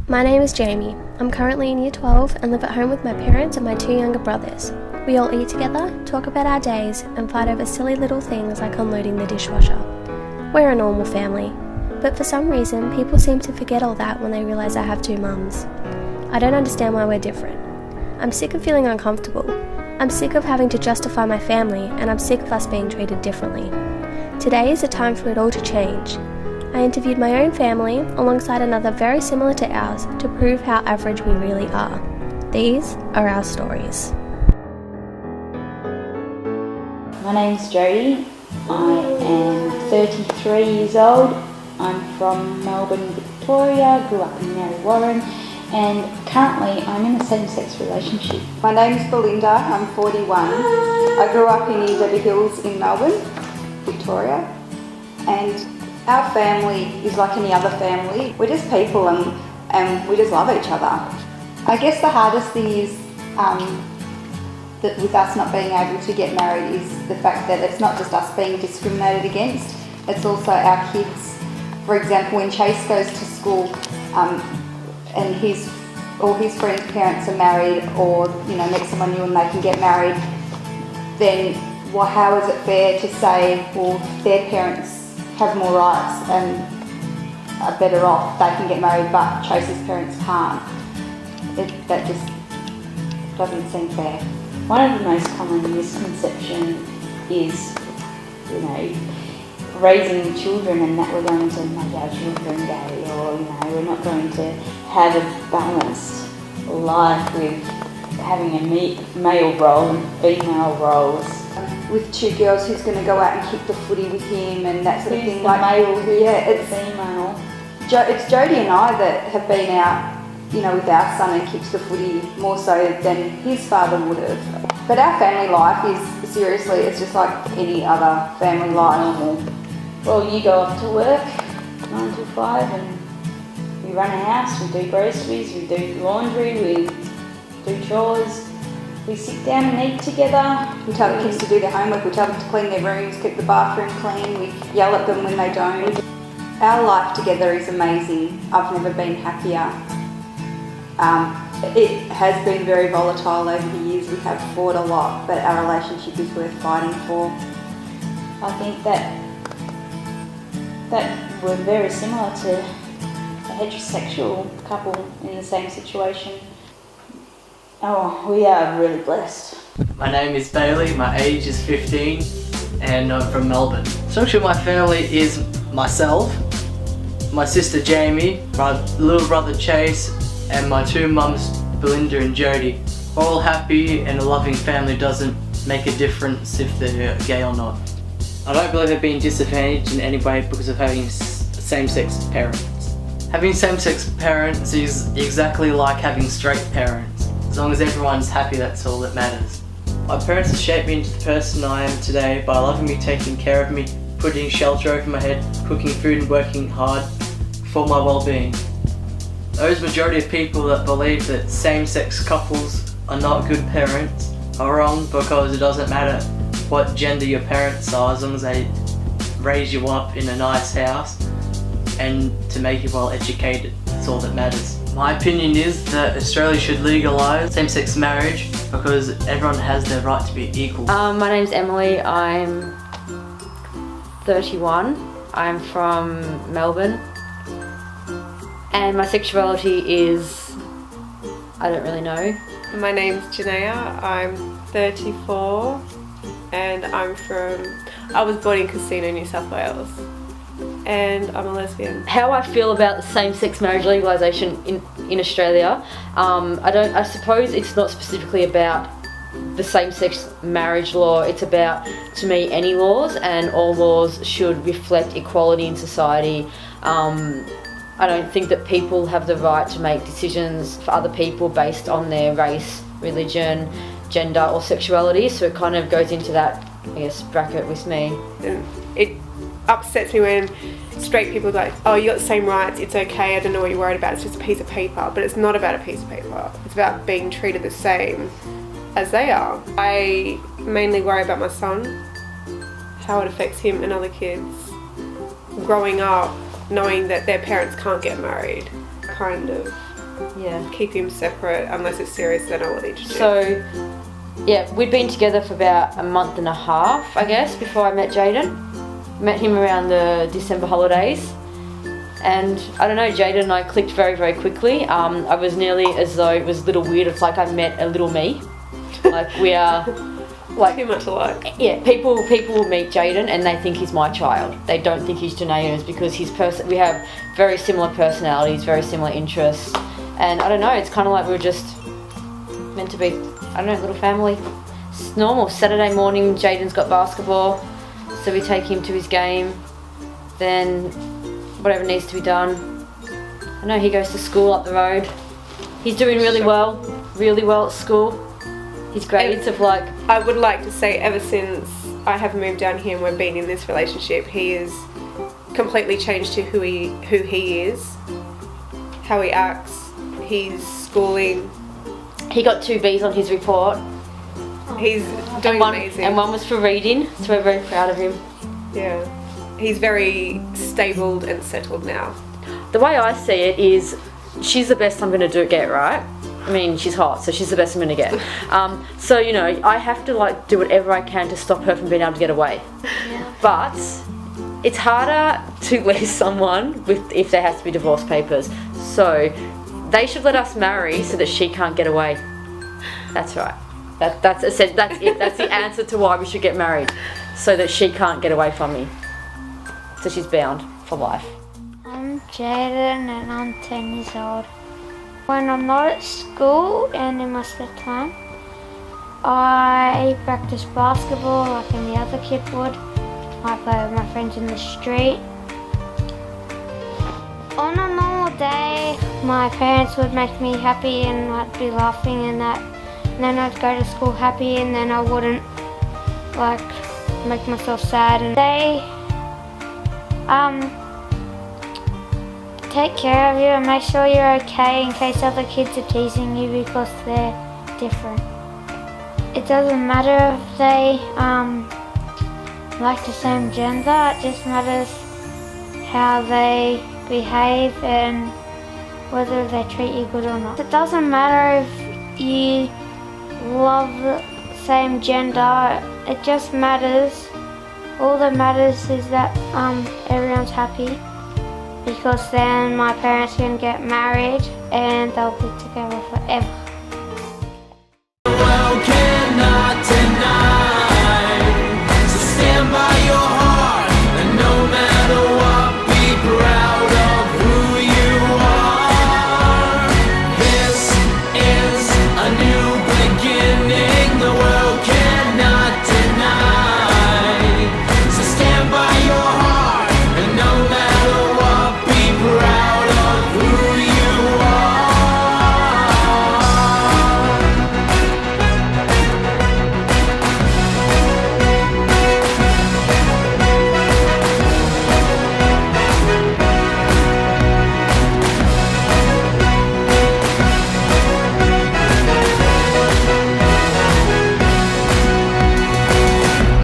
My name is Jaymee. I'm currently in Year 12 and live at home with my parents and my 2 younger brothers. We all eat together, talk about our days, and fight over silly little things like unloading the dishwasher. We're a normal family, but for some reason people seem to forget all that when they realise I have 2 mums. I don't understand why we're different. I'm sick of feeling uncomfortable. I'm sick of having to justify my family, and I'm sick of us being treated differently. Today is the time for it all to change. I interviewed my own family alongside another very similar to ours to prove how average we really are. These are our stories. My name's Jodie. I am 33 years old. I'm from Melbourne, Victoria, grew up in Mary Warren, and currently I'm in a same-sex relationship. My name's Belinda, I'm 41. I grew up in Debbie Hills in Melbourne, Victoria, and our family is like any other family. We're just people and we just love each other. I guess the hardest thing is that with us not being able to get married is the fact that it's not just us being discriminated against, it's also our kids. For example, when Chase goes to school and all his friends' parents are married or meet someone new and they can get married, then how is it fair to say, well, their parents have more rights and are better off, they can get married but Chase's parents can't? That just doesn't seem fair. One of the most common misconceptions is, raising children and that we're going to make our children gay, or we're not going to have a balanced life with having a male role and female roles. With 2 girls, who's going to go out and kick the footy with him and that sort of thing. Male, it's female. It's Jodie and I that have been out, with our son and kicked the footy more so than his father would have. But our family life is, seriously, it's just like any other family life. Normal. Well, you go off to work 9 to 5 and we run a house, we do groceries, we do laundry, we do chores. We sit down and eat together. We tell the kids to do their homework, we tell them to clean their rooms, keep the bathroom clean, we yell at them when they don't. Our life together is amazing. I've never been happier. It has been very volatile over the years. We have fought a lot, but our relationship is worth fighting for. I think that we're very similar to a heterosexual couple in the same situation. Oh, we are really blessed. My name is Bailey, my age is 15 and I'm from Melbourne. Structure of my family is myself, my sister Jaymee, my little brother Chase, and my 2 mums Belinda and Jodie. We're all happy and a loving family doesn't make a difference if they're gay or not. I don't believe they're being disadvantaged in any way because of having same-sex parents. Having same-sex parents is exactly like having straight parents. As long as everyone's happy, that's all that matters. My parents have shaped me into the person I am today by loving me, taking care of me, putting shelter over my head, cooking food and working hard for my well-being. Those majority of people that believe that same-sex couples are not good parents are wrong, because it doesn't matter what gender your parents are as long as they raise you up in a nice house and to make you well educated. That's all that matters. My opinion is that Australia should legalise same-sex marriage because everyone has their right to be equal. My name's Emily, I'm 31, I'm from Melbourne, and my sexuality is, I don't really know. My name's Janea, I'm 34 and I was born in Casino, New South Wales, and I'm a lesbian. How I feel about same-sex marriage legalisation in Australia, I suppose it's not specifically about the same-sex marriage law, it's about, to me, any laws, and all laws should reflect equality in society. I don't think that people have the right to make decisions for other people based on their race, religion, gender or sexuality, so it kind of goes into that, I guess, bracket with me. It upsets me when straight people are like, oh, you got the same rights, it's okay, I don't know what you're worried about, it's just a piece of paper. But it's not about a piece of paper, it's about being treated the same as they are. I mainly worry about my son, how it affects him and other kids. Growing up knowing that their parents can't get married kind of Yeah. keep him separate unless it's serious. They know what they need to do. So, yeah, we'd been together for about a month and a half, I guess, before I met Jaden. Met him around the December holidays. And I don't know, Jaden and I clicked very, very quickly. I was nearly as though it was a little weird. It's like I met a little me. Like we are, like Too much alike. yeah. People will meet Jaden and they think he's my child. They don't think he's Janae's because we have very similar personalities, very similar interests, and I don't know. It's kind of like we were just meant to be. I don't know, little family. It's normal. Saturday morning, Jaden's got basketball, so we take him to his game. Then whatever needs to be done. I know he goes to school up the road. He's doing really well at school. His grades have like... I would like to say ever since I have moved down here and we've been in this relationship, he has completely changed to who he is, how he acts, his schooling. He got 2 B's on his report. He's doing amazing. And one was for reading, so we're very proud of him. Yeah. He's very stable and settled now. The way I see it is, she's the best I'm going to get, right? I mean, she's hot, so she's the best I'm going to get. So, you know, I have to like do whatever I can to stop her from being able to get away. Yeah. But it's harder to leave someone if there has to be divorce papers. So they should let us marry so that she can't get away. That's right. That's it. That's the answer to why we should get married, so that she can't get away from me. So she's bound for life. I'm Jaden and I'm 10 years old. When I'm not at school and in my spare time, I practice basketball like any other kid would. I play with my friends in the street. On a normal day, my parents would make me happy and I'd be laughing and that. And then I'd go to school happy and then I wouldn't like make myself sad. And they take care of you and make sure you're okay in case other kids are teasing you because they're different. It doesn't matter if they like the same gender, it just matters how they behave and whether they treat you good or not. It doesn't matter if you love the same gender, it just matters. All that matters is that everyone's happy, because then my parents can get married and they'll be together forever.